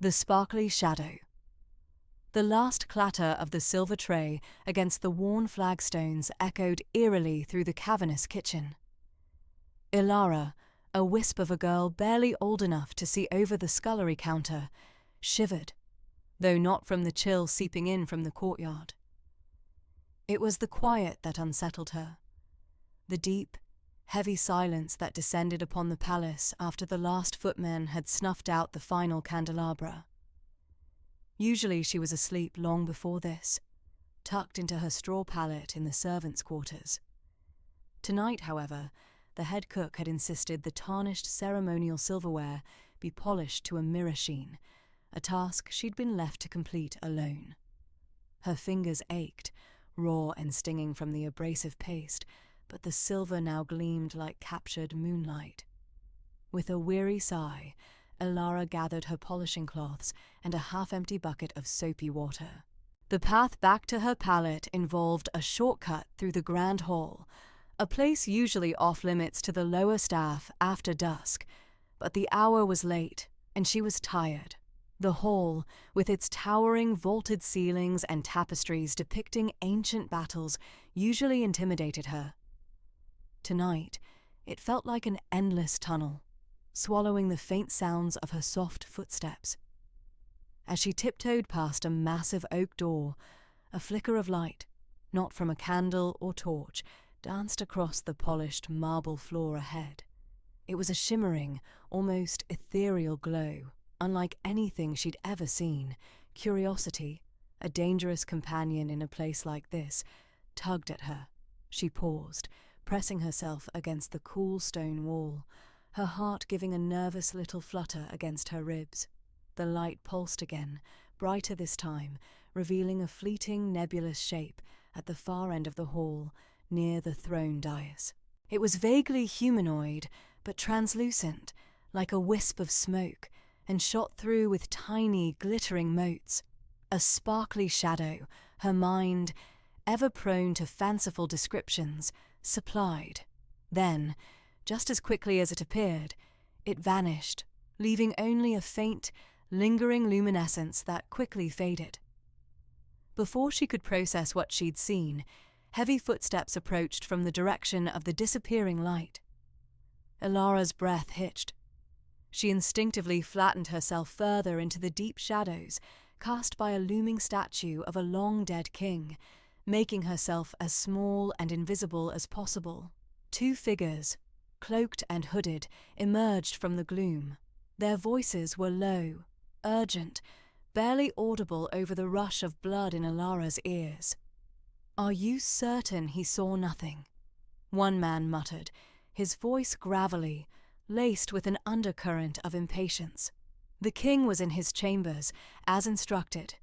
The sparkly shadow. The last clatter of the silver tray against the worn flagstones echoed eerily through the cavernous kitchen. Ilara, a wisp of a girl barely old enough to see over the scullery counter, shivered, though not from the chill seeping in from the courtyard. It was the quiet that unsettled her, the deep, heavy silence that descended upon the palace after the last footman had snuffed out the final candelabra. Usually she was asleep long before this, tucked into her straw pallet in the servants' quarters. Tonight, however, the head cook had insisted the tarnished ceremonial silverware be polished to a mirror sheen, a task she'd been left to complete alone. Her fingers ached, raw and stinging from the abrasive paste, but the silver now gleamed like captured moonlight. With a weary sigh, Ilara gathered her polishing cloths and a half-empty bucket of soapy water. The path back to her pallet involved a shortcut through the grand hall, a place usually off-limits to the lower staff after dusk, but the hour was late and she was tired. The hall, with its towering vaulted ceilings and tapestries depicting ancient battles, usually intimidated her. Tonight, it felt like an endless tunnel, swallowing the faint sounds of her soft footsteps. As she tiptoed past a massive oak door, a flicker of light, not from a candle or torch, danced across the polished marble floor ahead. It was a shimmering, almost ethereal glow, unlike anything she'd ever seen. Curiosity, a dangerous companion in a place like this, tugged at her. She paused, pressing herself against the cool stone wall, her heart giving a nervous little flutter against her ribs. The light pulsed again, brighter this time, revealing a fleeting nebulous shape at the far end of the hall, near the throne dais. It was vaguely humanoid, but translucent, like a wisp of smoke, and shot through with tiny, glittering motes. A sparkly shadow, her mind, ever prone to fanciful descriptions, supplied. Then, just as quickly as it appeared, it vanished, leaving only a faint, lingering luminescence that quickly faded. Before she could process what she'd seen, heavy footsteps approached from the direction of the disappearing light. Ilara's breath hitched. She instinctively flattened herself further into the deep shadows cast by a looming statue of a long-dead king, making herself as small and invisible as possible. Two figures, cloaked and hooded, emerged from the gloom. Their voices were low, urgent, barely audible over the rush of blood in Ilara's ears. "Are you certain he saw nothing?" one man muttered, his voice gravelly, laced with an undercurrent of impatience. "The king was in his chambers, as instructed,"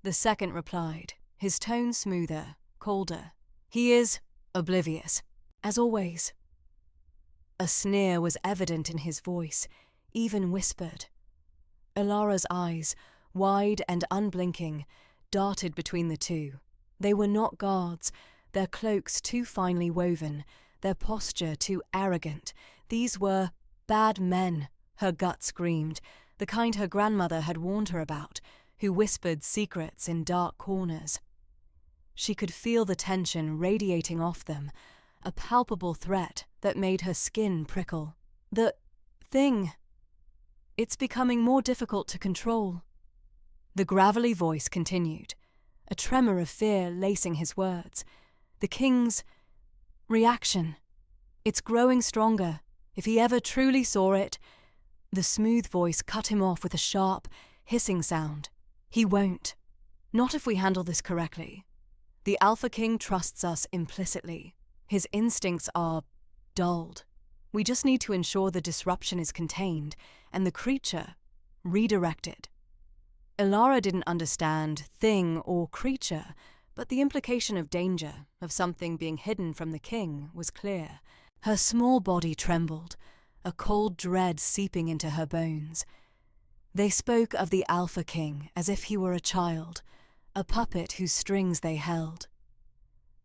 the second replied, his tone smoother, colder. "He is oblivious, as always." A sneer was evident in his voice, even whispered. Ilara's eyes, wide and unblinking, darted between the two. They were not guards, their cloaks too finely woven, their posture too arrogant. These were bad men, her gut screamed, the kind her grandmother had warned her about, who whispered secrets in dark corners. She could feel the tension radiating off them, a palpable threat that made her skin prickle. "The thing. It's becoming more difficult to control." The gravelly voice continued, a tremor of fear lacing his words. "The king's reaction. It's growing stronger. If he ever truly saw it..." The smooth voice cut him off with a sharp, hissing sound. "He won't. Not if we handle this correctly. The Alpha King trusts us implicitly. His instincts are dulled. We just need to ensure the disruption is contained and the creature redirected." Ilara didn't understand thing or creature, but the implication of danger, of something being hidden from the king, was clear. Her small body trembled, a cold dread seeping into her bones. They spoke of the Alpha King as if he were a child, a puppet whose strings they held.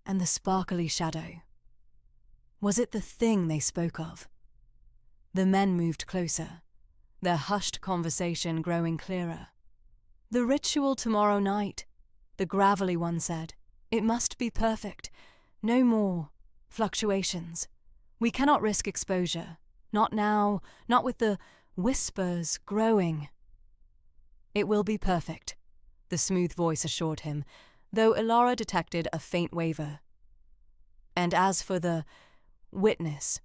And the sparkly shadow. Was it the thing they spoke of? The men moved closer, their hushed conversation growing clearer. "The ritual tomorrow night," the gravelly one said. "It must be perfect. No more fluctuations. We cannot risk exposure. Not now, not with the whispers growing." "It will be perfect," the smooth voice assured him, though Ilara detected a faint waver. "And as for the witness,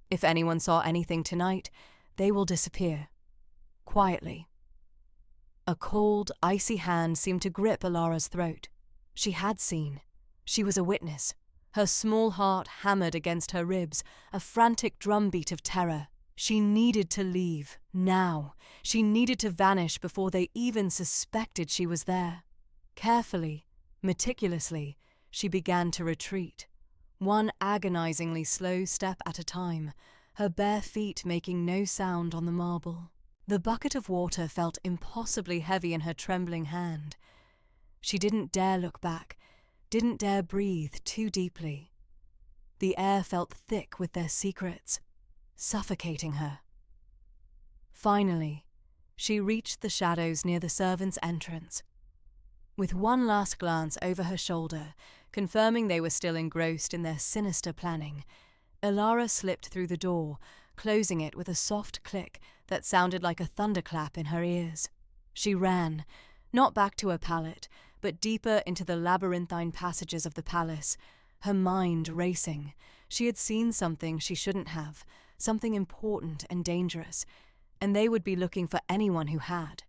if anyone saw anything tonight, they will disappear. Quietly." A cold, icy hand seemed to grip Ilara's throat. She had seen. She was a witness. Her small heart hammered against her ribs, a frantic drumbeat of terror. She needed to leave, now. She needed to vanish before they even suspected she was there. Carefully, meticulously, she began to retreat, one agonizingly slow step at a time, her bare feet making no sound on the marble. The bucket of water felt impossibly heavy in her trembling hand. She didn't dare look back, didn't dare breathe too deeply. The air felt thick with their secrets, suffocating her. Finally, she reached the shadows near the servants' entrance. With one last glance over her shoulder, confirming they were still engrossed in their sinister planning, Ilara slipped through the door, closing it with a soft click that sounded like a thunderclap in her ears. She ran, not back to her pallet, but deeper into the labyrinthine passages of the palace, her mind racing. She had seen something she shouldn't have, something important and dangerous, and they would be looking for anyone who had.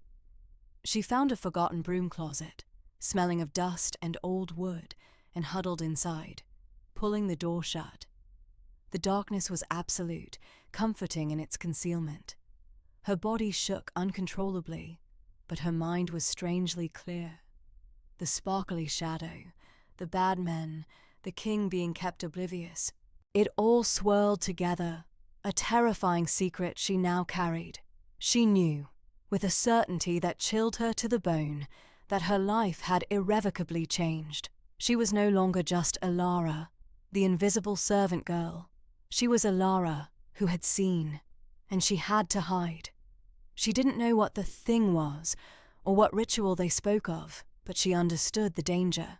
She found a forgotten broom closet, smelling of dust and old wood, and huddled inside, pulling the door shut. The darkness was absolute, comforting in its concealment. Her body shook uncontrollably, but her mind was strangely clear. The sparkly shadow, the bad men, the king being kept oblivious. It all swirled together, a terrifying secret she now carried. She knew, with a certainty that chilled her to the bone, that her life had irrevocably changed. She was no longer just Ilara, the invisible servant girl. She was Ilara, who had seen, and she had to hide. She didn't know what the thing was, or what ritual they spoke of, but she understood the danger.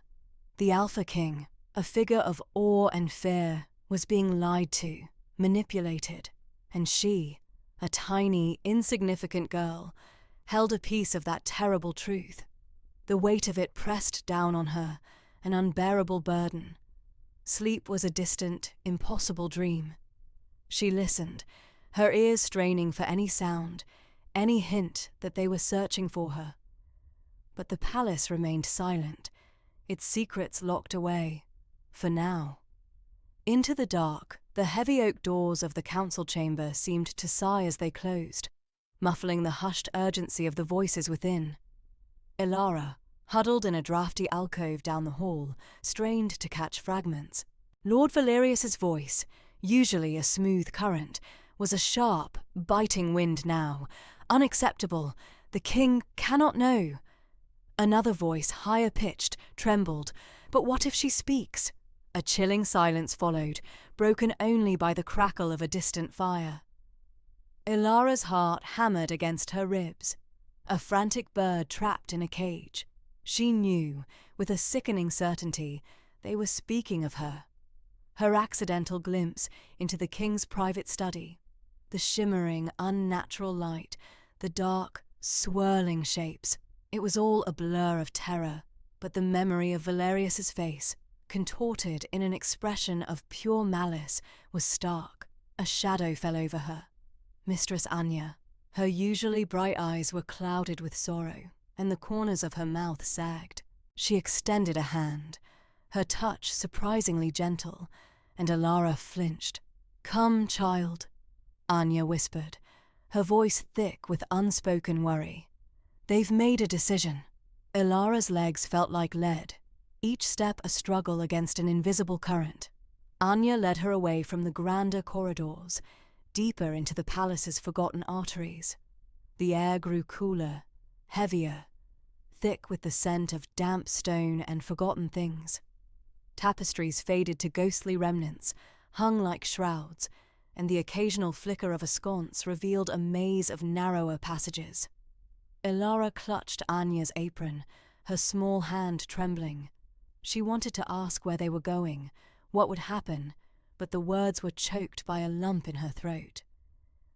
The Alpha King, a figure of awe and fear, was being lied to, manipulated, and she, a tiny, insignificant girl, held a piece of that terrible truth. The weight of it pressed down on her, an unbearable burden. Sleep was a distant, impossible dream. She listened, her ears straining for any sound, any hint that they were searching for her. But the palace remained silent, its secrets locked away, for now. Into the dark, the heavy oak doors of the council chamber seemed to sigh as they closed, muffling the hushed urgency of the voices within. Ilara, huddled in a draughty alcove down the hall, strained to catch fragments. Lord Valerius's voice, usually a smooth current, was a sharp, biting wind now. Unacceptable. The king cannot know. Another voice, higher pitched, trembled. But what if she speaks? A chilling silence followed, broken only by the crackle of a distant fire. Ilara's heart hammered against her ribs. A frantic bird trapped in a cage. She knew, with a sickening certainty, they were speaking of her. Her accidental glimpse into the king's private study, the shimmering, unnatural light, the dark, swirling shapes. It was all a blur of terror, but the memory of Valerius's face, contorted in an expression of pure malice, was stark. A shadow fell over her. Mistress Anya. Her usually bright eyes were clouded with sorrow, and the corners of her mouth sagged. She extended a hand, her touch surprisingly gentle, and Ilara flinched. "Come, child," Anya whispered, her voice thick with unspoken worry. "They've made a decision." Ilara's legs felt like lead, each step a struggle against an invisible current. Anya led her away from the grander corridors, deeper into the palace's forgotten arteries. The air grew cooler, heavier, thick with the scent of damp stone and forgotten things. Tapestries faded to ghostly remnants, hung like shrouds, and the occasional flicker of a sconce revealed a maze of narrower passages. Ilara clutched Anya's apron, her small hand trembling. She wanted to ask where they were going, what would happen, but the words were choked by a lump in her throat.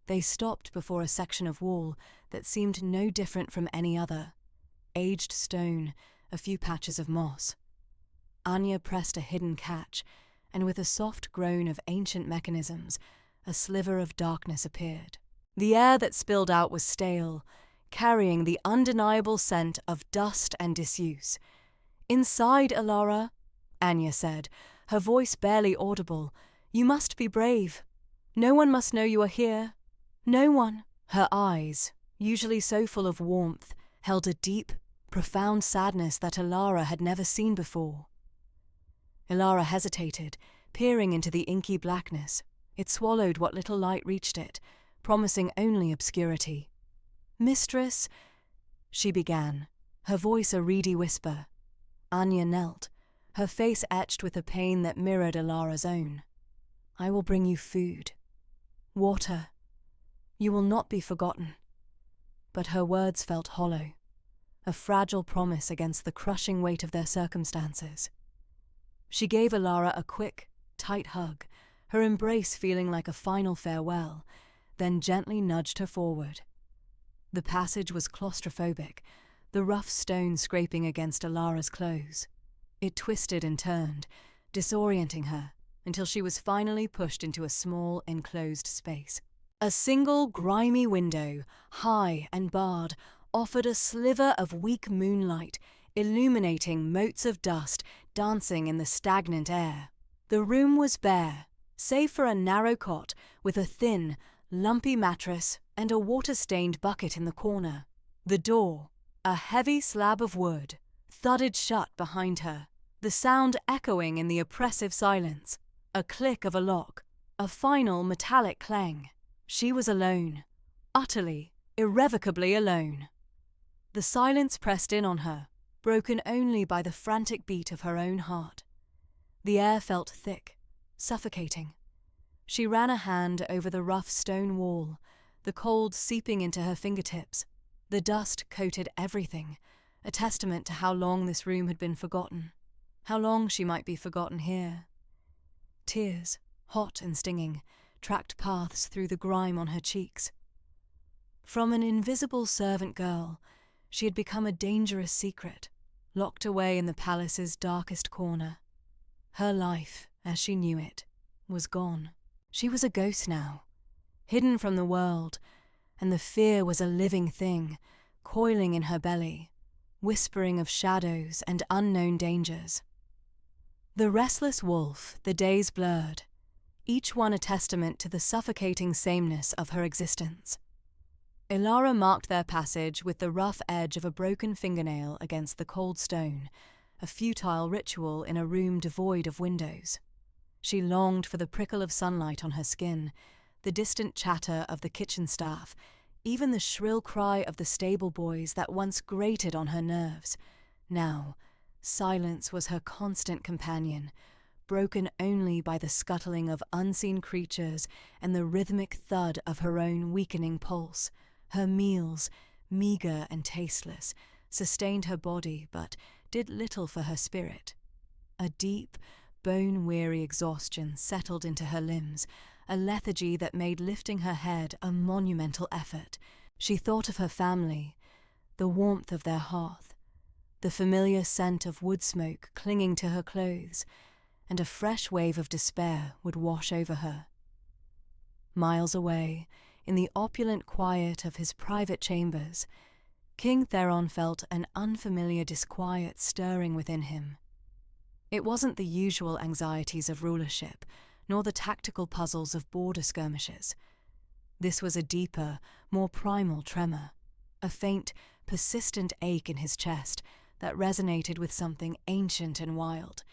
They stopped before a section of wall that seemed no different from any other. Aged stone, a few patches of moss. Anya pressed a hidden catch, and with a soft groan of ancient mechanisms, a sliver of darkness appeared. The air that spilled out was stale, carrying the undeniable scent of dust and disuse. "Inside, Ilara," Anya said, her voice barely audible. "You must be brave. No one must know you are here. No one." Her eyes, usually so full of warmth, held a deep, profound sadness that Ilara had never seen before. Ilara hesitated, peering into the inky blackness. It swallowed what little light reached it, promising only obscurity. "Mistress," she began, her voice a reedy whisper. Anya knelt, her face etched with a pain that mirrored Ilara's own. "I will bring you food. Water. You will not be forgotten." But her words felt hollow, a fragile promise against the crushing weight of their circumstances. She gave Ilara a quick, tight hug, her embrace feeling like a final farewell, then gently nudged her forward. The passage was claustrophobic, the rough stone scraping against Ilara's clothes. It twisted and turned, disorienting her, until she was finally pushed into a small, enclosed space. A single grimy window, high and barred, offered a sliver of weak moonlight, illuminating motes of dust dancing in the stagnant air. The room was bare, save for a narrow cot with a thin, lumpy mattress and a water-stained bucket in the corner. The door, a heavy slab of wood, thudded shut behind her, the sound echoing in the oppressive silence. A click of a lock, a final metallic clang. She was alone, utterly, irrevocably alone. The silence pressed in on her, broken only by the frantic beat of her own heart. The air felt thick, suffocating. She ran a hand over the rough stone wall, the cold seeping into her fingertips. The dust coated everything, a testament to how long this room had been forgotten, how long she might be forgotten here. Tears, hot and stinging, tracked paths through the grime on her cheeks. From an invisible servant girl, she had become a dangerous secret, locked away in the palace's darkest corner. Her life, as she knew it, was gone. She was a ghost now, hidden from the world, and the fear was a living thing, coiling in her belly, whispering of shadows and unknown dangers. The restless wolf, the days blurred, each one a testament to the suffocating sameness of her existence. Ilara marked their passage with the rough edge of a broken fingernail against the cold stone, a futile ritual in a room devoid of windows. She longed for the prickle of sunlight on her skin, the distant chatter of the kitchen staff, even the shrill cry of the stable boys that once grated on her nerves. Now, silence was her constant companion, broken only by the scuttling of unseen creatures and the rhythmic thud of her own weakening pulse. Her meals, meagre and tasteless, sustained her body but did little for her spirit. A deep, bone-weary exhaustion settled into her limbs, a lethargy that made lifting her head a monumental effort. She thought of her family, the warmth of their hearth, the familiar scent of wood smoke clinging to her clothes, and a fresh wave of despair would wash over her. Miles away, in the opulent quiet of his private chambers, King Theron felt an unfamiliar disquiet stirring within him. It wasn't the usual anxieties of rulership, nor the tactical puzzles of border skirmishes. This was a deeper, more primal tremor, a faint, persistent ache in his chest that resonated with something ancient and wild.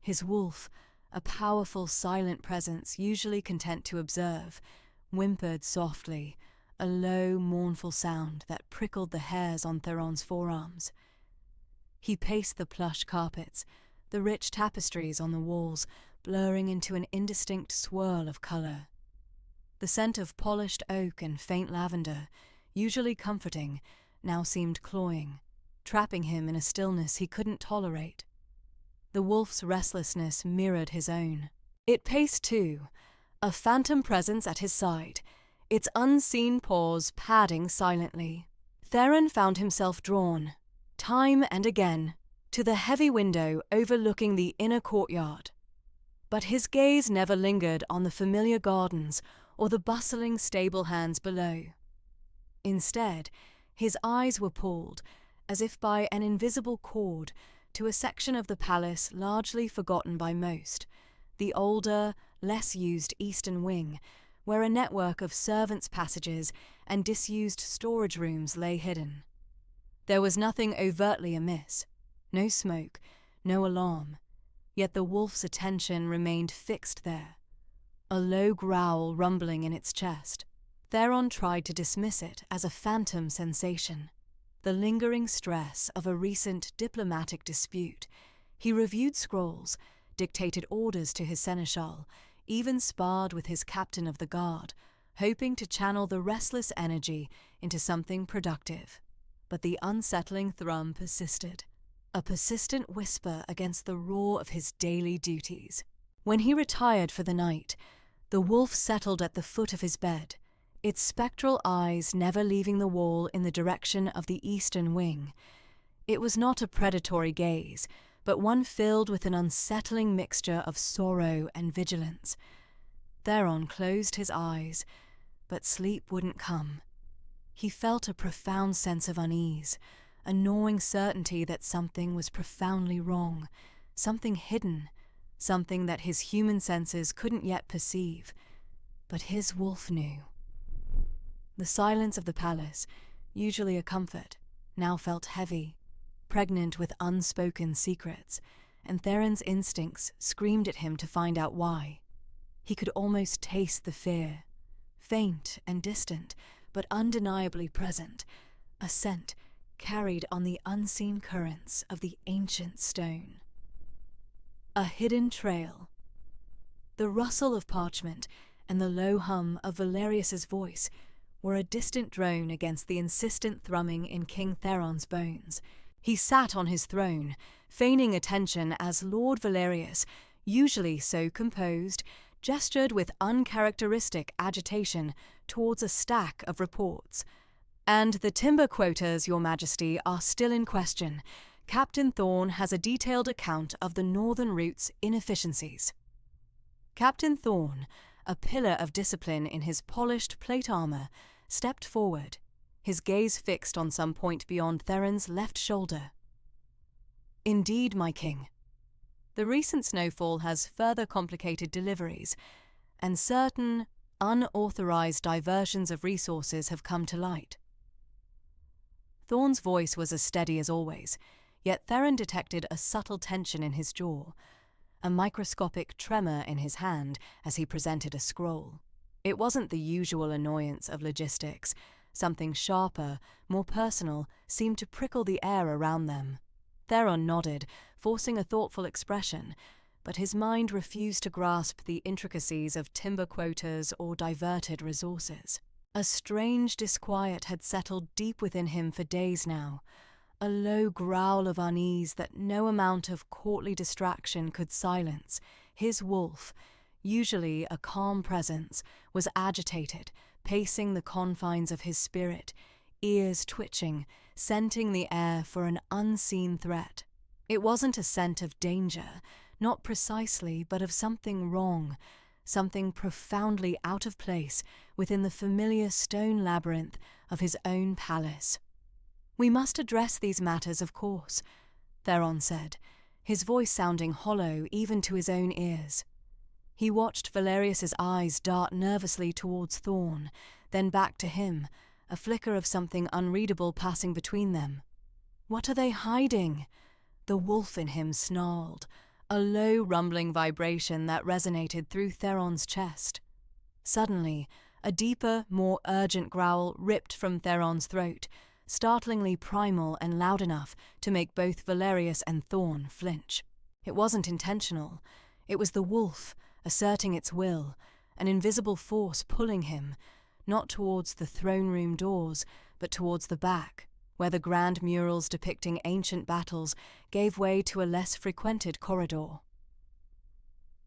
His wolf, a powerful, silent presence usually content to observe, whimpered softly, a low, mournful sound that prickled the hairs on Theron's forearms. He paced the plush carpets, the rich tapestries on the walls blurring into an indistinct swirl of colour. The scent of polished oak and faint lavender, usually comforting, now seemed clawing, trapping him in a stillness he couldn't tolerate. The wolf's restlessness mirrored his own. It paced too, a phantom presence at his side, its unseen paws padding silently. Theron found himself drawn, time and again, to the heavy window overlooking the inner courtyard. But his gaze never lingered on the familiar gardens or the bustling stable hands below. Instead, his eyes were pulled, as if by an invisible cord, to a section of the palace largely forgotten by most, the older, less used eastern wing, where a network of servants' passages and disused storage rooms lay hidden. There was nothing overtly amiss, no smoke, no alarm, yet the wolf's attention remained fixed there, a low growl rumbling in its chest. Theron tried to dismiss it as a phantom sensation, the lingering stress of a recent diplomatic dispute. He reviewed scrolls, dictated orders to his seneschal, even sparred with his captain of the guard, hoping to channel the restless energy into something productive. But the unsettling thrum persisted, a persistent whisper against the roar of his daily duties. When he retired for the night, the wolf settled at the foot of his bed, its spectral eyes never leaving the wall in the direction of the eastern wing. It was not a predatory gaze, but one filled with an unsettling mixture of sorrow and vigilance. Theron closed his eyes, but sleep wouldn't come. He felt a profound sense of unease, a gnawing certainty that something was profoundly wrong, something hidden, something that his human senses couldn't yet perceive. But his wolf knew. The silence of the palace, usually a comfort, now felt heavy, pregnant with unspoken secrets, and Theron's instincts screamed at him to find out why. He could almost taste the fear, faint and distant, but undeniably present, a scent carried on the unseen currents of the ancient stone. A hidden trail. The rustle of parchment and the low hum of Valerius's voice were a distant drone against the insistent thrumming in King Theron's bones. He sat on his throne, feigning attention as Lord Valerius, usually so composed, gestured with uncharacteristic agitation towards a stack of reports. "And the timber quotas, Your Majesty, are still in question. Captain Thorn has a detailed account of the northern route's inefficiencies." Captain Thorn, a pillar of discipline in his polished plate armour, stepped forward, his gaze fixed on some point beyond Theron's left shoulder. "Indeed, my king. The recent snowfall has further complicated deliveries, and certain unauthorized diversions of resources have come to light." Thorn's voice was as steady as always, yet Theron detected a subtle tension in his jaw, a microscopic tremor in his hand as he presented a scroll. It wasn't the usual annoyance of logistics. Something sharper, more personal, seemed to prickle the air around them. Theron nodded, forcing a thoughtful expression, but his mind refused to grasp the intricacies of timber quotas or diverted resources. A strange disquiet had settled deep within him for days now, a low growl of unease that no amount of courtly distraction could silence. His wolf, usually a calm presence, was agitated, pacing the confines of his spirit, ears twitching, scenting the air for an unseen threat. It wasn't a scent of danger, not precisely, but of something wrong, something profoundly out of place within the familiar stone labyrinth of his own palace. "We must address these matters, of course," Theron said, his voice sounding hollow even to his own ears. He watched Valerius's eyes dart nervously towards Thorn, then back to him, a flicker of something unreadable passing between them. "What are they hiding?" The wolf in him snarled, a low rumbling vibration that resonated through Theron's chest. Suddenly, a deeper, more urgent growl ripped from Theron's throat, startlingly primal and loud enough to make both Valerius and Thorn flinch. It wasn't intentional. It was the wolf, asserting its will, an invisible force pulling him, not towards the throne room doors, but towards the back, where the grand murals depicting ancient battles gave way to a less frequented corridor.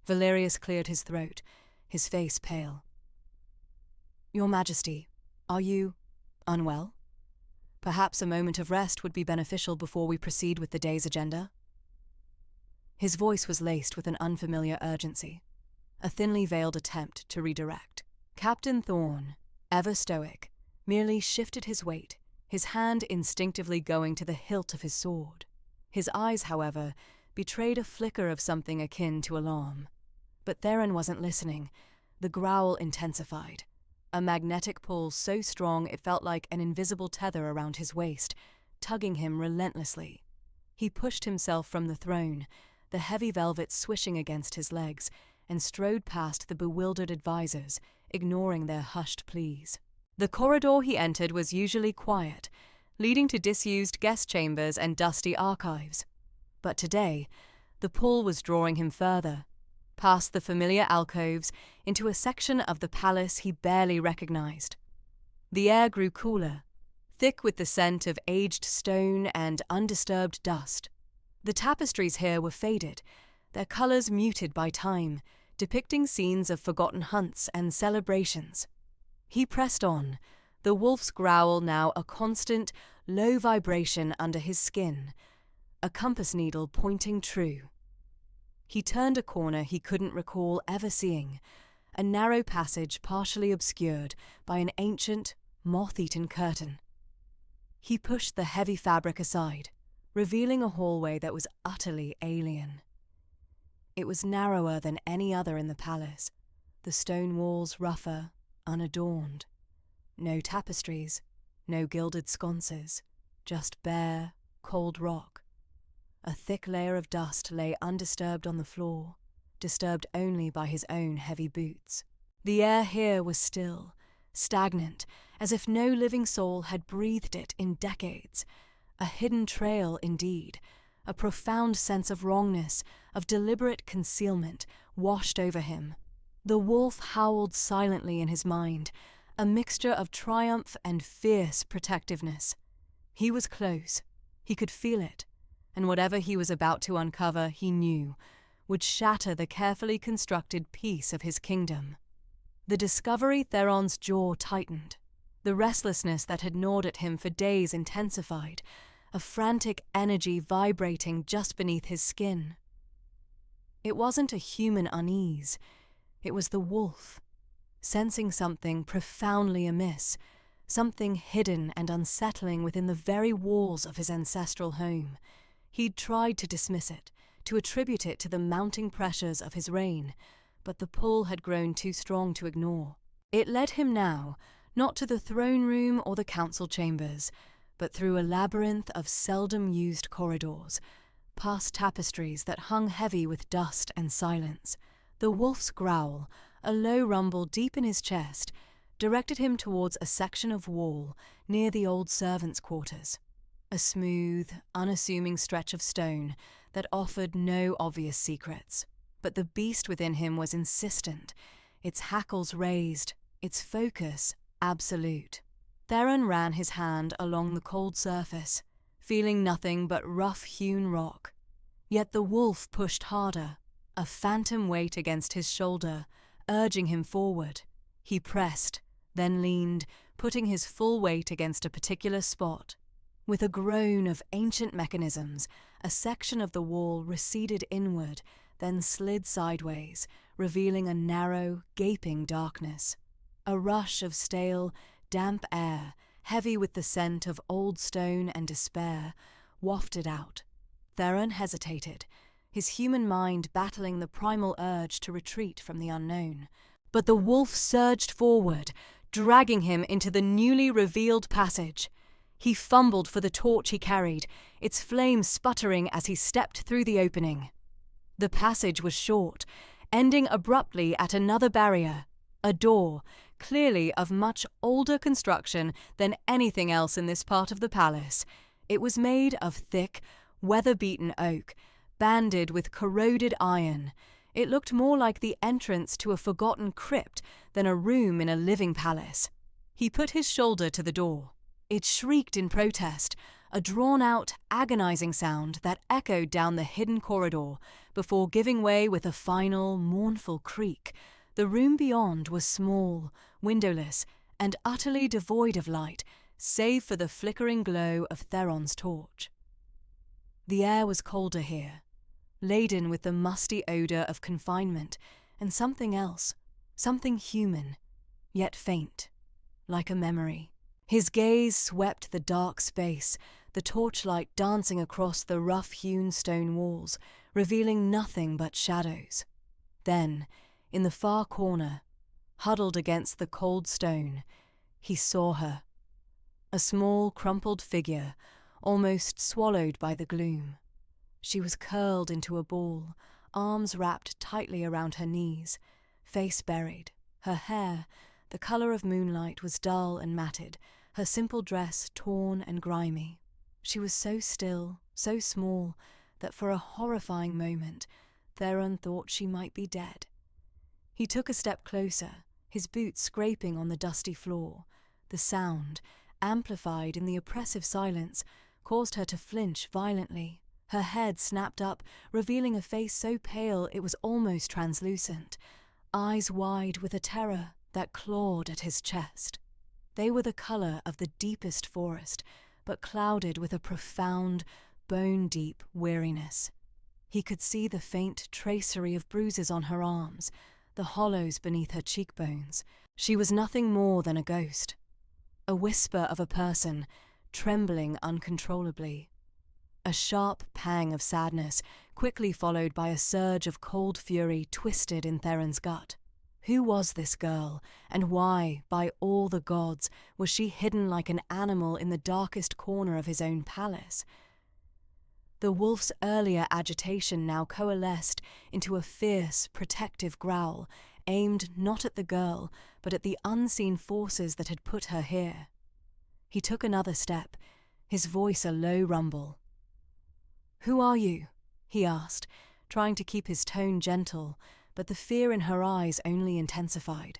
Valerius cleared his throat, his face pale. "Your Majesty, are you unwell? Perhaps a moment of rest would be beneficial before we proceed with the day's agenda." His voice was laced with an unfamiliar urgency, a thinly veiled attempt to redirect. Captain Thorne, ever stoic, merely shifted his weight, his hand instinctively going to the hilt of his sword. His eyes, however, betrayed a flicker of something akin to alarm. But Theron wasn't listening. The growl intensified, a magnetic pull so strong it felt like an invisible tether around his waist, tugging him relentlessly. He pushed himself from the throne, the heavy velvet swishing against his legs, and strode past the bewildered advisors, ignoring their hushed pleas. The corridor he entered was usually quiet, leading to disused guest chambers and dusty archives. But today, the pull was drawing him further, past the familiar alcoves, into a section of the palace he barely recognized. The air grew cooler, thick with the scent of aged stone and undisturbed dust. The tapestries here were faded, their colors muted by time, depicting scenes of forgotten hunts and celebrations. He pressed on, the wolf's growl now a constant, low vibration under his skin, a compass needle pointing true. He turned a corner he couldn't recall ever seeing, a narrow passage partially obscured by an ancient, moth-eaten curtain. He pushed the heavy fabric aside, revealing a hallway that was utterly alien. It was narrower than any other in the palace, the stone walls rougher, unadorned. No tapestries, no gilded sconces, just bare, cold rock. A thick layer of dust lay undisturbed on the floor, disturbed only by his own heavy boots. The air here was still, stagnant, as if no living soul had breathed it in decades. A hidden trail, indeed, a profound sense of wrongness, of deliberate concealment, washed over him. The wolf howled silently in his mind, a mixture of triumph and fierce protectiveness. He was close. He could feel it, and whatever he was about to uncover, he knew, would shatter the carefully constructed peace of his kingdom. The discovery Theron's jaw tightened. The restlessness that had gnawed at him for days intensified, a frantic energy vibrating just beneath his skin. It wasn't a human unease. It was the wolf, sensing something profoundly amiss, something hidden and unsettling within the very walls of his ancestral home. He'd tried to dismiss it, to attribute it to the mounting pressures of his reign, but the pull had grown too strong to ignore. It led him now, not to the throne room or the council chambers, but through a labyrinth of seldom-used corridors, past tapestries that hung heavy with dust and silence. The wolf's growl, a low rumble deep in his chest, directed him towards a section of wall near the old servants' quarters. A smooth, unassuming stretch of stone that offered no obvious secrets. But the beast within him was insistent, its hackles raised, its focus absolute. Theron ran his hand along the cold surface, feeling nothing but rough-hewn rock. Yet the wolf pushed harder, a phantom weight against his shoulder, urging him forward. He pressed, then leaned, putting his full weight against a particular spot. With a groan of ancient mechanisms, a section of the wall receded inward, then slid sideways, revealing a narrow, gaping darkness. A rush of stale, damp air, heavy with the scent of old stone and despair, wafted out. Theron hesitated, his human mind battling the primal urge to retreat from the unknown. But the wolf surged forward, dragging him into the newly revealed passage. He fumbled for the torch he carried, its flame sputtering as he stepped through the opening. The passage was short, ending abruptly at another barrier, a door, clearly of much older construction than anything else in this part of the palace. It was made of thick, weather-beaten oak, banded with corroded iron. It looked more like the entrance to a forgotten crypt than a room in a living palace. He put his shoulder to the door. It shrieked in protest, a drawn-out, agonizing sound that echoed down the hidden corridor before giving way with a final, mournful creak. The room beyond was small, windowless, and utterly devoid of light, save for the flickering glow of Theron's torch. The air was colder here, laden with the musty odour of confinement and something else, something human, yet faint, like a memory. His gaze swept the dark space, the torchlight dancing across the rough-hewn stone walls, revealing nothing but shadows. Then, in the far corner, huddled against the cold stone, he saw her. A small, crumpled figure, almost swallowed by the gloom. She was curled into a ball, arms wrapped tightly around her knees, face buried. Her hair, the colour of moonlight, was dull and matted, her simple dress torn and grimy. She was so still, so small, that for a horrifying moment Theron thought she might be dead. He took a step closer, his boots scraping on the dusty floor. The sound, amplified in the oppressive silence, caused her to flinch violently. Her head snapped up, revealing a face so pale it was almost translucent, eyes wide with a terror that clawed at his chest. They were the colour of the deepest forest, but clouded with a profound, bone-deep weariness. He could see the faint tracery of bruises on her arms, the hollows beneath her cheekbones. She was nothing more than a ghost, a whisper of a person, trembling uncontrollably. A sharp pang of sadness, quickly followed by a surge of cold fury, twisted in Theron's gut. Who was this girl, and why, by all the gods, was she hidden like an animal in the darkest corner of his own palace? The wolf's earlier agitation now coalesced into a fierce, protective growl, aimed not at the girl, but at the unseen forces that had put her here. He took another step, his voice a low rumble. "Who are you?" he asked, trying to keep his tone gentle, but the fear in her eyes only intensified.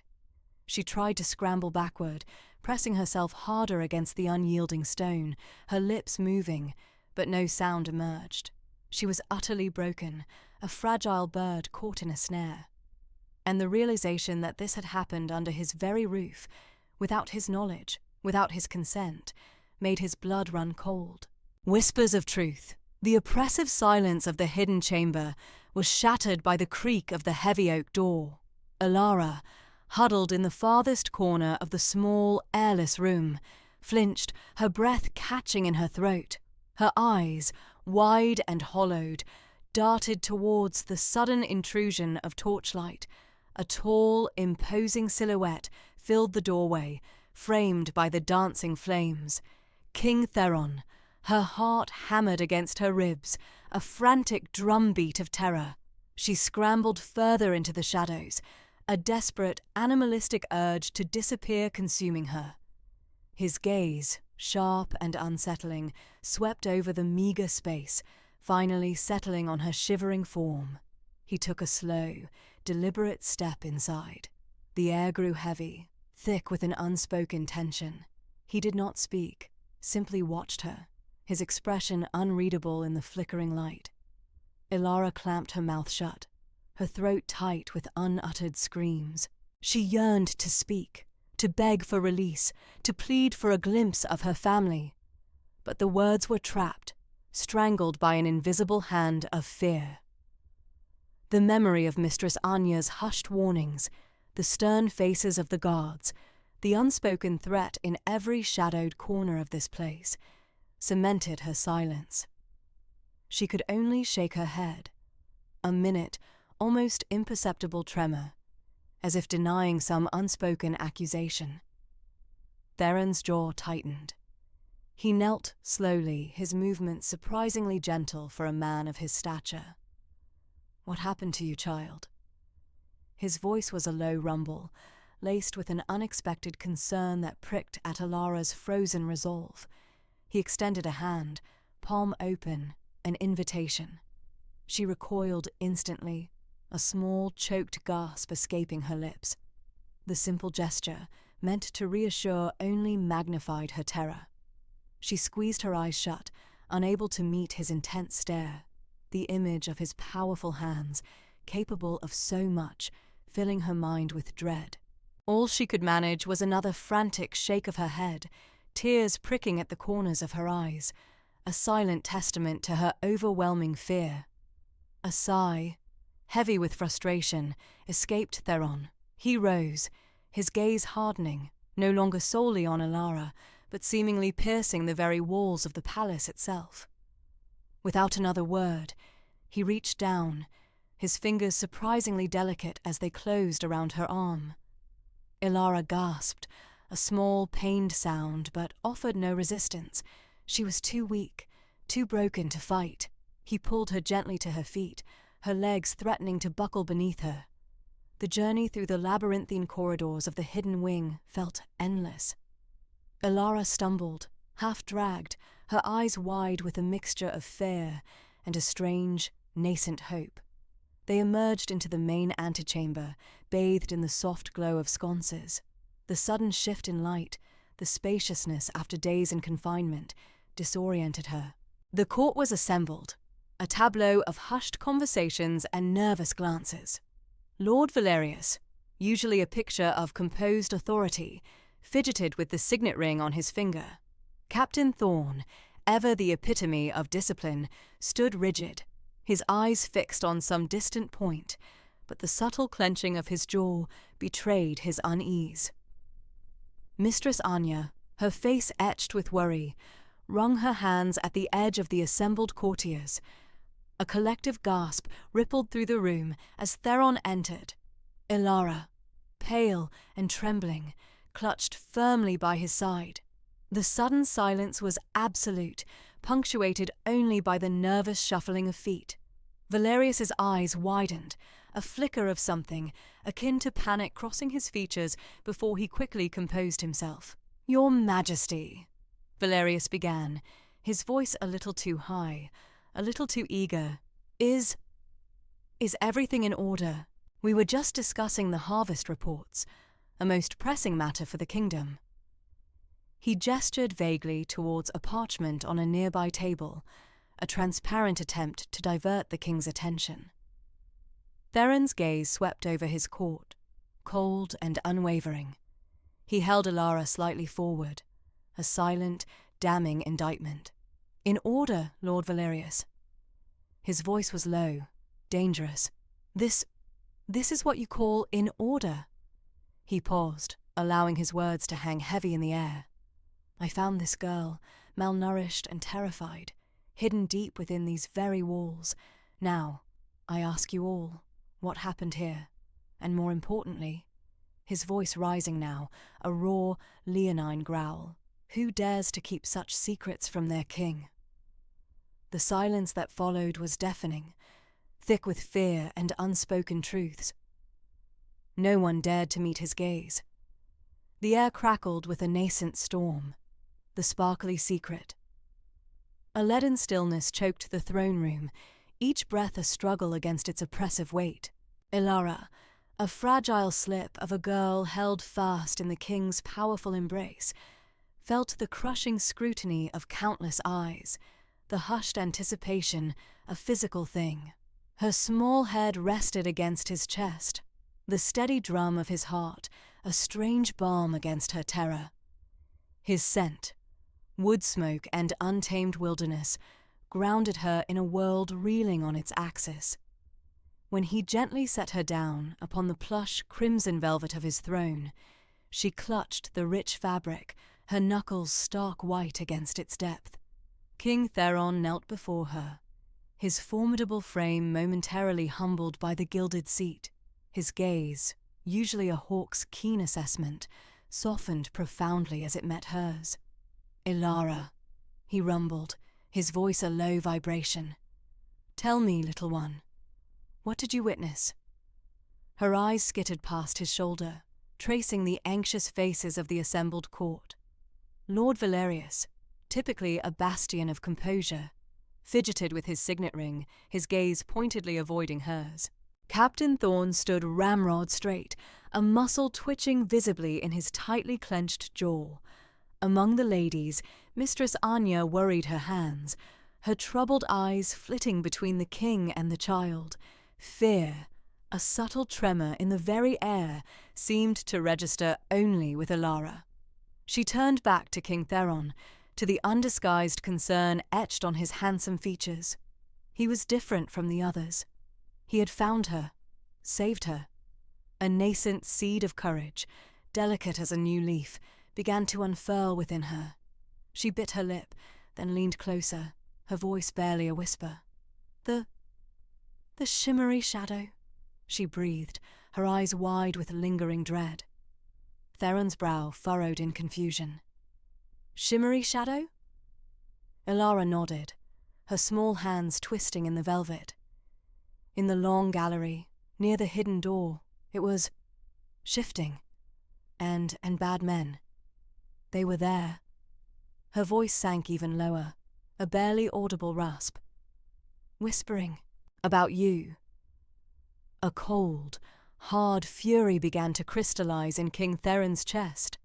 She tried to scramble backward, pressing herself harder against the unyielding stone, her lips moving, but no sound emerged. She was utterly broken, a fragile bird caught in a snare. And the realization that this had happened under his very roof, without his knowledge, without his consent, made his blood run cold. Whispers of truth. The oppressive silence of the hidden chamber was shattered by the creak of the heavy oak door. Ilara, huddled in the farthest corner of the small, airless room, flinched, her breath catching in her throat. Her eyes, wide and hollowed, darted towards the sudden intrusion of torchlight. A tall, imposing silhouette filled the doorway, framed by the dancing flames. King Theron, her heart hammered against her ribs, a frantic drumbeat of terror. She scrambled further into the shadows, a desperate, animalistic urge to disappear consuming her. His gaze, sharp and unsettling, swept over the meagre space, finally settling on her shivering form. He took a slow, deliberate step inside. The air grew heavy, thick with an unspoken tension. He did not speak, simply watched her, his expression unreadable in the flickering light. Ilara clamped her mouth shut, her throat tight with unuttered screams. She yearned to speak, to beg for release, to plead for a glimpse of her family. But the words were trapped, strangled by an invisible hand of fear. The memory of Mistress Anya's hushed warnings, the stern faces of the guards, the unspoken threat in every shadowed corner of this place, cemented her silence. She could only shake her head, a minute, almost imperceptible tremor, as if denying some unspoken accusation. Theron's jaw tightened. He knelt slowly, his movements surprisingly gentle for a man of his stature. "What happened to you, child?" His voice was a low rumble, laced with an unexpected concern that pricked at Ilara's frozen resolve. He extended a hand, palm open, an invitation. She recoiled instantly, a small, choked gasp escaping her lips. The simple gesture, meant to reassure, only magnified her terror. She squeezed her eyes shut, unable to meet his intense stare, the image of his powerful hands, capable of so much, filling her mind with dread. All she could manage was another frantic shake of her head, tears pricking at the corners of her eyes, a silent testament to her overwhelming fear. A sigh, heavy with frustration, escaped Theron. He rose, his gaze hardening, no longer solely on Ilara, but seemingly piercing the very walls of the palace itself. Without another word, he reached down, his fingers surprisingly delicate as they closed around her arm. Ilara gasped, a small, pained sound, but offered no resistance. She was too weak, too broken to fight. He pulled her gently to her feet, her legs threatening to buckle beneath her. The journey through the labyrinthine corridors of the hidden wing felt endless. Ilara stumbled, half-dragged, her eyes wide with a mixture of fear and a strange, nascent hope. They emerged into the main antechamber, bathed in the soft glow of sconces. The sudden shift in light, the spaciousness after days in confinement, disoriented her. The court was assembled, a tableau of hushed conversations and nervous glances. Lord Valerius, usually a picture of composed authority, fidgeted with the signet ring on his finger. Captain Thorne, ever the epitome of discipline, stood rigid, his eyes fixed on some distant point, but the subtle clenching of his jaw betrayed his unease. Mistress Anya, her face etched with worry, wrung her hands at the edge of the assembled courtiers. A collective gasp rippled through the room as Theron entered. Ilara, pale and trembling, clutched firmly by his side. The sudden silence was absolute, punctuated only by the nervous shuffling of feet. Valerius's eyes widened, a flicker of something, akin to panic crossing his features before he quickly composed himself. "Your Majesty," Valerius began, his voice a little too high, a little too eager. Is everything in order? We were just discussing the harvest reports, a most pressing matter for the kingdom. He gestured vaguely towards a parchment on a nearby table, a transparent attempt to divert the king's attention. Theron's gaze swept over his court, cold and unwavering. He held Ilara slightly forward, a silent, damning indictment. "In order, Lord Valerius." His voice was low, dangerous. This is what you call in order?" He paused, allowing his words to hang heavy in the air. "I found this girl, malnourished and terrified, hidden deep within these very walls. Now, I ask you all, what happened here? And more importantly," his voice rising now, a raw, leonine growl, "who dares to keep such secrets from their king?" The silence that followed was deafening, thick with fear and unspoken truths. No one dared to meet his gaze. The air crackled with a nascent storm, the sparkly secret. A leaden stillness choked the throne room, each breath a struggle against its oppressive weight. Ilara, a fragile slip of a girl held fast in the king's powerful embrace, felt the crushing scrutiny of countless eyes, the hushed anticipation, a physical thing. Her small head rested against his chest, the steady drum of his heart, a strange balm against her terror. His scent, wood smoke and untamed wilderness, grounded her in a world reeling on its axis. When he gently set her down upon the plush crimson velvet of his throne, she clutched the rich fabric, her knuckles stark white against its depth. King Theron knelt before her, his formidable frame momentarily humbled by the gilded seat. His gaze, usually a hawk's keen assessment, softened profoundly as it met hers. "Ilara," he rumbled, his voice a low vibration. "Tell me, little one, what did you witness?" Her eyes skittered past his shoulder, tracing the anxious faces of the assembled court. Lord Valerius, typically a bastion of composure, fidgeted with his signet ring, his gaze pointedly avoiding hers. Captain Thorne stood ramrod straight, a muscle twitching visibly in his tightly clenched jaw. Among the ladies, Mistress Anya worried her hands, her troubled eyes flitting between the king and the child. Fear, a subtle tremor in the very air, seemed to register only with Ilara. She turned back to King Theron, to the undisguised concern etched on his handsome features. He was different from the others. He had found her, saved her. A nascent seed of courage, delicate as a new leaf, began to unfurl within her. She bit her lip, then leaned closer, her voice barely a whisper. The shimmery shadow, she breathed, her eyes wide with lingering dread. Theron's brow furrowed in confusion. Shimmery shadow? Ilara nodded, her small hands twisting in the velvet. In the long gallery, near the hidden door, it was shifting. And bad men. They were there. Her voice sank even lower, a barely audible rasp. Whispering about you. A cold, hard fury began to crystallize in King Theron's chest.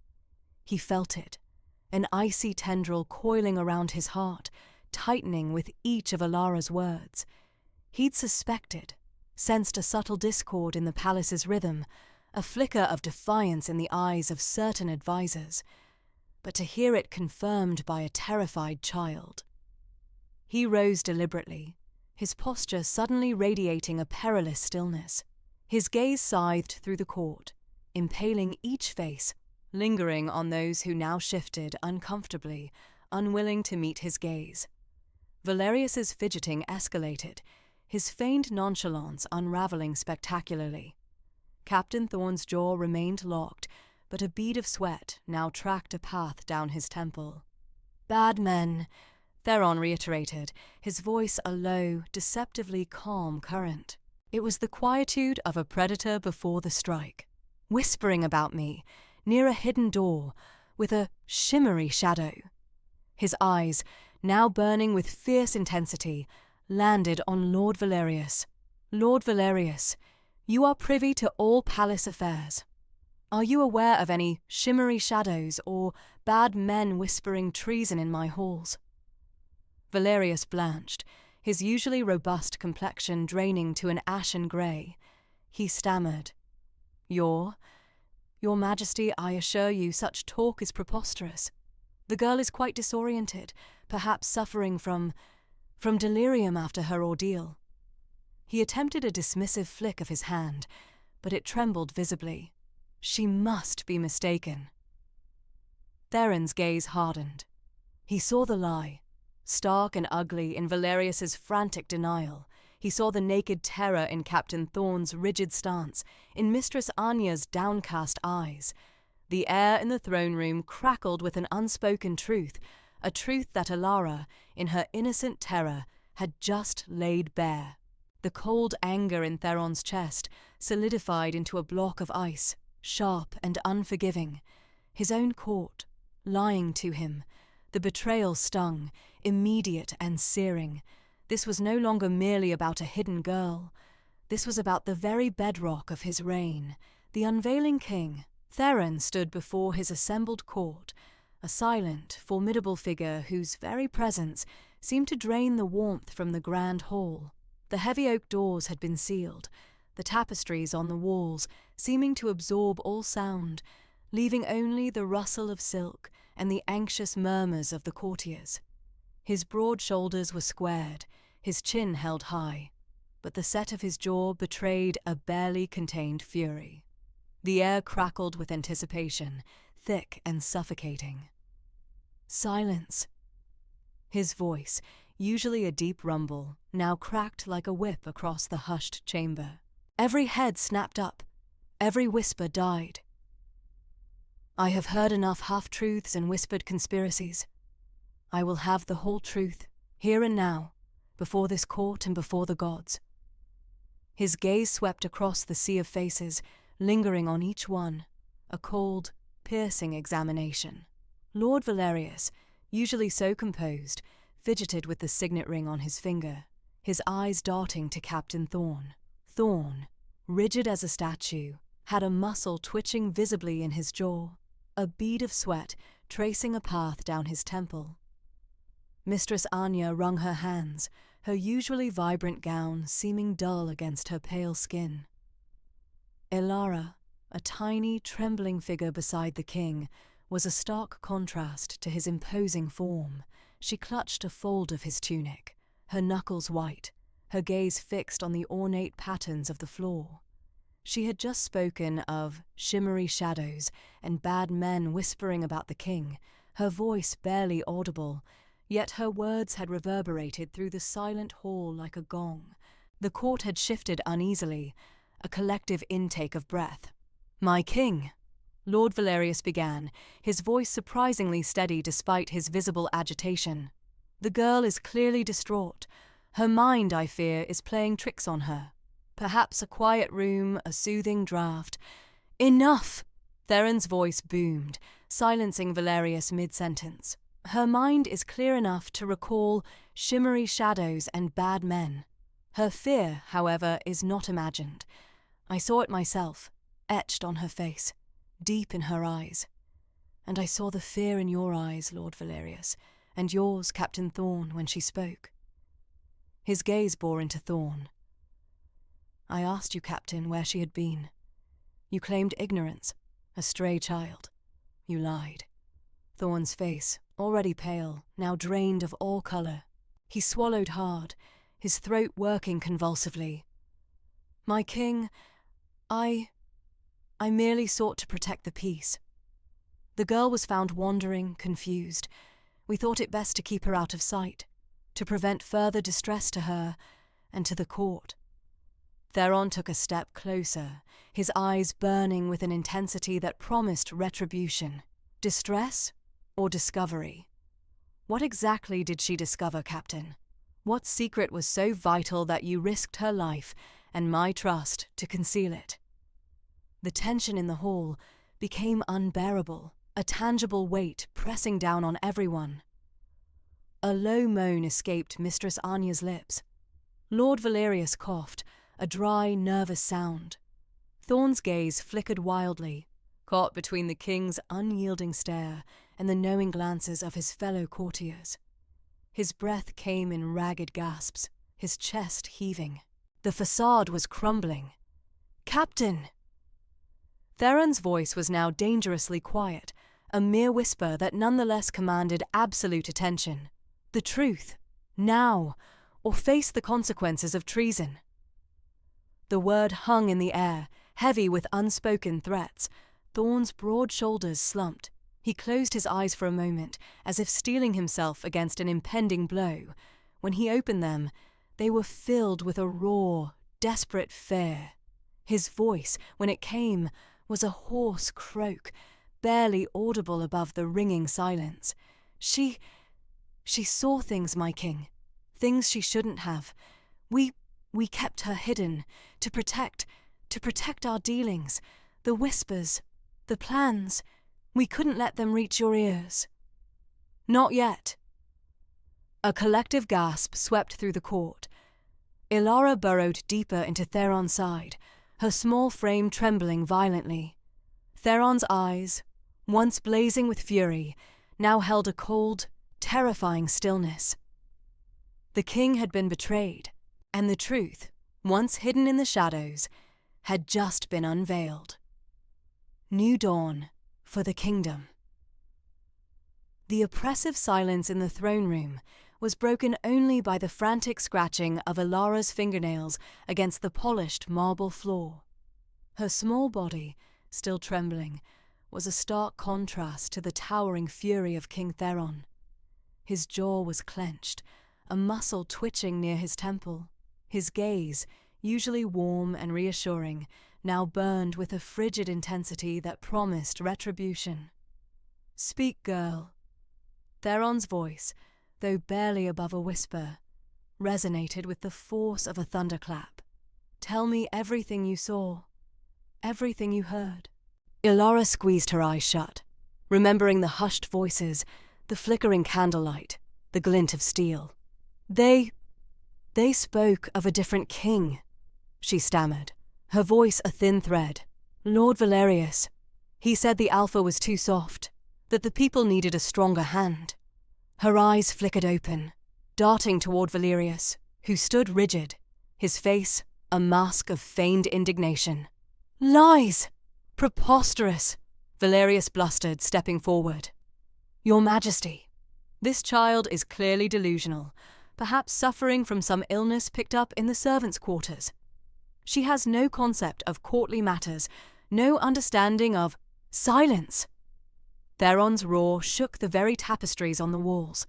He felt it, an icy tendril coiling around his heart, tightening with each of Ilara's words. He'd suspected, sensed a subtle discord in the palace's rhythm, a flicker of defiance in the eyes of certain advisors, but to hear it confirmed by a terrified child. He rose deliberately, his posture suddenly radiating a perilous stillness. His gaze scythed through the court, impaling each face, lingering on those who now shifted uncomfortably, unwilling to meet his gaze. Valerius's fidgeting escalated, his feigned nonchalance unraveling spectacularly. Captain Thorne's jaw remained locked, but a bead of sweat now tracked a path down his temple. Bad men, Theron reiterated, his voice a low, deceptively calm current. It was the quietude of a predator before the strike. Whispering about me, near a hidden door, with a shimmery shadow. His eyes, now burning with fierce intensity, landed on Lord Valerius. Lord Valerius, you are privy to all palace affairs. Are you aware of any shimmery shadows or bad men whispering treason in my halls? Valerius blanched, his usually robust complexion draining to an ashen grey. He stammered, Your Majesty, I assure you such talk is preposterous. The girl is quite disoriented, perhaps suffering from delirium after her ordeal. He attempted a dismissive flick of his hand, but it trembled visibly. She must be mistaken. Theron's gaze hardened. He saw the lie, stark and ugly in Valerius's frantic denial. He saw the naked terror in Captain Thorne's rigid stance, in Mistress Anya's downcast eyes. The air in the throne room crackled with an unspoken truth, a truth that Ilara, in her innocent terror, had just laid bare. The cold anger in Theron's chest solidified into a block of ice, sharp and unforgiving. His own court, lying to him. The betrayal stung, immediate and searing. This was no longer merely about a hidden girl. This was about the very bedrock of his reign, the unveiling king. Theron stood before his assembled court, a silent, formidable figure whose very presence seemed to drain the warmth from the grand hall. The heavy oak doors had been sealed, the tapestries on the walls seeming to absorb all sound, leaving only the rustle of silk and the anxious murmurs of the courtiers. His broad shoulders were squared, his chin held high, but the set of his jaw betrayed a barely contained fury. The air crackled with anticipation, thick and suffocating. Silence. His voice, usually a deep rumble, now cracked like a whip across the hushed chamber. Every head snapped up, every whisper died. I have heard enough half-truths and whispered conspiracies. I will have the whole truth, here and now, before this court and before the gods. His gaze swept across the sea of faces, lingering on each one, a cold, piercing examination. Lord Valerius, usually so composed, fidgeted with the signet ring on his finger, his eyes darting to Captain Thorne. Thorne, rigid as a statue, had a muscle twitching visibly in his jaw. A bead of sweat tracing a path down his temple. Mistress Anya wrung her hands, her usually vibrant gown seeming dull against her pale skin. Ilara, a tiny, trembling figure beside the king, was a stark contrast to his imposing form. She clutched a fold of his tunic, her knuckles white, her gaze fixed on the ornate patterns of the floor. She had just spoken of shimmery shadows and bad men whispering about the king, her voice barely audible, yet her words had reverberated through the silent hall like a gong. The court had shifted uneasily, a collective intake of breath. "My king," Lord Valerius began, his voice surprisingly steady despite his visible agitation. "The girl is clearly distraught. Her mind, I fear, is playing tricks on her. Perhaps a quiet room, a soothing draught—" "Enough!" Theron's voice boomed, silencing Valerius mid-sentence. "Her mind is clear enough to recall shimmery shadows and bad men. Her fear, however, is not imagined. I saw it myself, etched on her face, deep in her eyes. And I saw the fear in your eyes, Lord Valerius, and yours, Captain Thorn, when she spoke." His gaze bore into Thorn. "I asked you, Captain, where she had been. You claimed ignorance, a stray child. You lied." Thorn's face, already pale, now drained of all colour. He swallowed hard, his throat working convulsively. "My king, I merely sought to protect the peace. The girl was found wandering, confused. We thought it best to keep her out of sight, to prevent further distress to her and to the court." Theron took a step closer, his eyes burning with an intensity that promised retribution. "Distress or discovery? What exactly did she discover, Captain? What secret was so vital that you risked her life and my trust to conceal it?" The tension in the hall became unbearable, a tangible weight pressing down on everyone. A low moan escaped Mistress Anya's lips. Lord Valerius coughed, a dry, nervous sound. Thorn's gaze flickered wildly, caught between the king's unyielding stare and the knowing glances of his fellow courtiers. His breath came in ragged gasps, his chest heaving. The facade was crumbling. "Captain!" Theron's voice was now dangerously quiet, a mere whisper that nonetheless commanded absolute attention. "The truth, now, or face the consequences of treason." The word hung in the air, heavy with unspoken threats. Thorn's broad shoulders slumped. He closed his eyes for a moment, as if steeling himself against an impending blow. When he opened them, they were filled with a raw, desperate fear. His voice, when it came, was a hoarse croak, barely audible above the ringing silence. She saw things, my king. Things she shouldn't have. We kept her hidden, to protect our dealings, the whispers, the plans. We couldn't let them reach your ears." "Not yet." A collective gasp swept through the court. Ilara burrowed deeper into Theron's side, her small frame trembling violently. Theron's eyes, once blazing with fury, now held a cold, terrifying stillness. The king had been betrayed, and the truth, once hidden in the shadows, had just been unveiled. New dawn for the kingdom. The oppressive silence in the throne room was broken only by the frantic scratching of Ilara's fingernails against the polished marble floor. Her small body, still trembling, was a stark contrast to the towering fury of King Theron. His jaw was clenched, a muscle twitching near his temple. His gaze, usually warm and reassuring, now burned with a frigid intensity that promised retribution. "Speak, girl." Theron's voice, though barely above a whisper, resonated with the force of a thunderclap. "Tell me everything you saw, everything you heard." Ilara squeezed her eyes shut, remembering the hushed voices, the flickering candlelight, the glint of steel. They spoke of a different king," she stammered, her voice a thin thread. "Lord Valerius. He said the alpha was too soft, that the people needed a stronger hand. Her eyes flickered open, darting toward Valerius, who stood rigid, his face a mask of feigned indignation. "Lies! Preposterous!" Valerius blustered, stepping forward. "Your Majesty, this child is clearly delusional, perhaps suffering from some illness picked up in the servants' quarters. She has no concept of courtly matters, no understanding of silence." Theron's roar shook the very tapestries on the walls.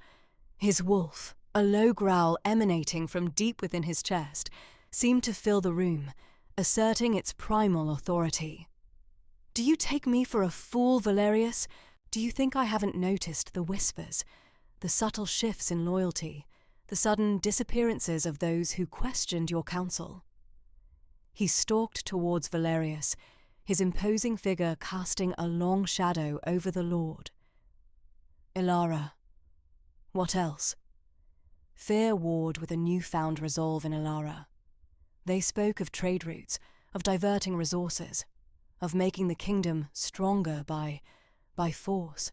His wolf, a low growl emanating from deep within his chest, seemed to fill the room, asserting its primal authority. "Do you take me for a fool, Valerius? Do you think I haven't noticed the whispers, the subtle shifts in loyalty, the sudden disappearances of those who questioned your counsel?" He stalked towards Valerius, his imposing figure casting a long shadow over the Lord. "Ilara, what else?" Fear warred with a newfound resolve in Ilara. They spoke of trade routes, of diverting resources, of making the kingdom stronger by force.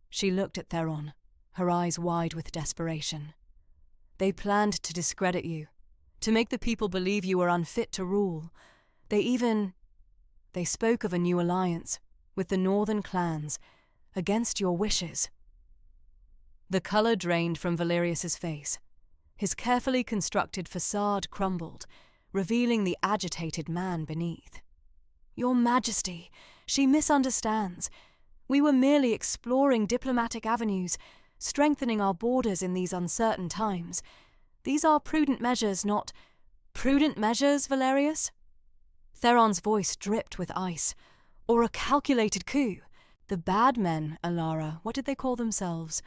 She looked at Theron, her eyes wide with desperation. "They planned to discredit you, to make the people believe you were unfit to rule. They spoke of a new alliance with the northern clans, against your wishes." The colour drained from Valerius's face. His carefully constructed facade crumbled, revealing the agitated man beneath. "Your Majesty, she misunderstands. We were merely exploring diplomatic avenues, strengthening our borders in these uncertain times. These are prudent measures, not—" "Prudent measures, Valerius?" Theron's voice dripped with ice. "Or a calculated coup? The bad men, Ilara, what did they call themselves?"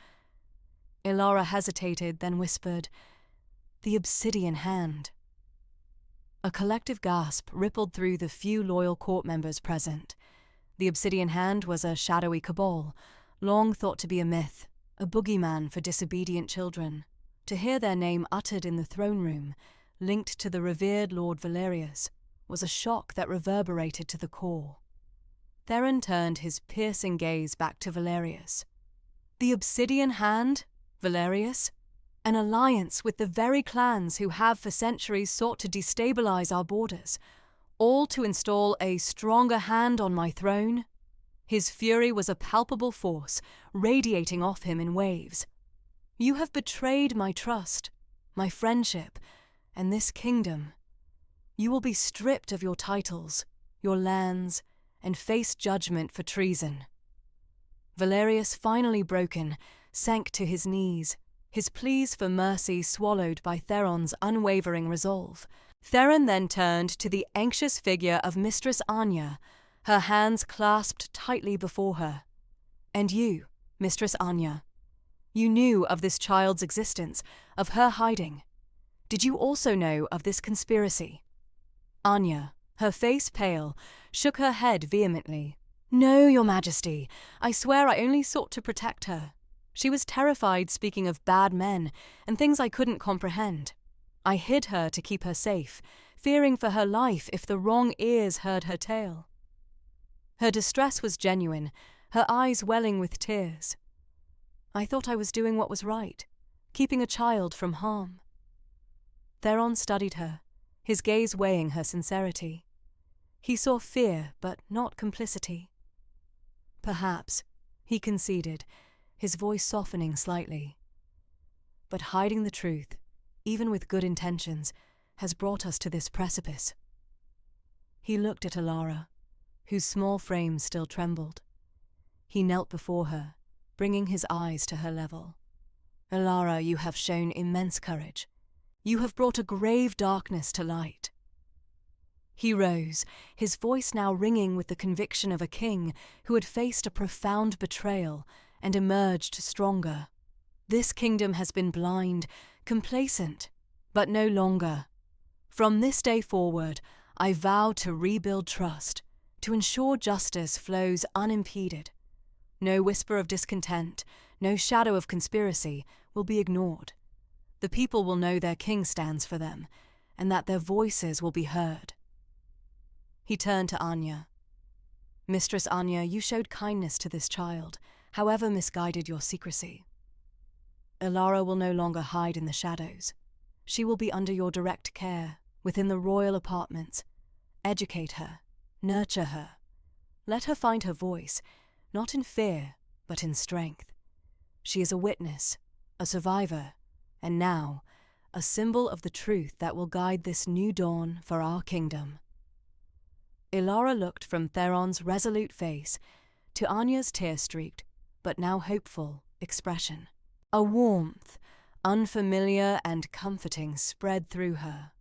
Ilara hesitated, then whispered, "The Obsidian Hand." A collective gasp rippled through the few loyal court members present. The Obsidian Hand was a shadowy cabal, long thought to be a myth, a boogeyman for disobedient children. To hear their name uttered in the throne room, linked to the revered Lord Valerius, was a shock that reverberated to the core. Theron turned his piercing gaze back to Valerius. "The Obsidian Hand, Valerius? An alliance with the very clans who have for centuries sought to destabilize our borders, all to install a stronger hand on my throne?" His fury was a palpable force, radiating off him in waves. "You have betrayed my trust, my friendship, and this kingdom. You will be stripped of your titles, your lands, and face judgment for treason." Valerius, finally broken, sank to his knees, his pleas for mercy swallowed by Theron's unwavering resolve. Theron then turned to the anxious figure of Mistress Anya, her hands clasped tightly before her. "And you, Mistress Anya, you knew of this child's existence, of her hiding. Did you also know of this conspiracy?" Anya, her face pale, shook her head vehemently. "No, Your Majesty. I swear I only sought to protect her. She was terrified speaking of bad men and things I couldn't comprehend. I hid her to keep her safe, fearing for her life if the wrong ears heard her tale." Her distress was genuine, her eyes welling with tears. "I thought I was doing what was right, keeping a child from harm." Theron studied her, his gaze weighing her sincerity. He saw fear, but not complicity. "Perhaps," he conceded, his voice softening slightly. "But hiding the truth, even with good intentions, has brought us to this precipice." He looked at Ilara, whose small frame still trembled. He knelt before her, bringing his eyes to her level. "Ilara, you have shown immense courage. You have brought a grave darkness to light." He rose, his voice now ringing with the conviction of a king who had faced a profound betrayal and emerged stronger. "This kingdom has been blind, complacent, but no longer. From this day forward, I vow to rebuild trust, to ensure justice flows unimpeded. No whisper of discontent, no shadow of conspiracy will be ignored. The people will know their king stands for them, and that their voices will be heard." He turned to Anya. "Mistress Anya, you showed kindness to this child. however misguided your secrecy. Ilara will no longer hide in the shadows. She will be under your direct care, within the royal apartments. Educate her, nurture her. Let her find her voice, not in fear, but in strength. She is a witness, a survivor, and now, a symbol of the truth that will guide this new dawn for our kingdom. Ilara looked from Theron's resolute face to Anya's tear-streaked, but now hopeful, expression. A warmth, unfamiliar and comforting, spread through her.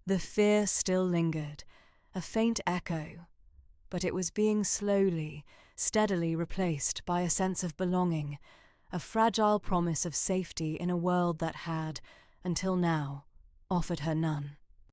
The fear still lingered, a faint echo, but it was being slowly, steadily replaced by a sense of belonging, a fragile promise of safety in a world that had, until now, offered her none.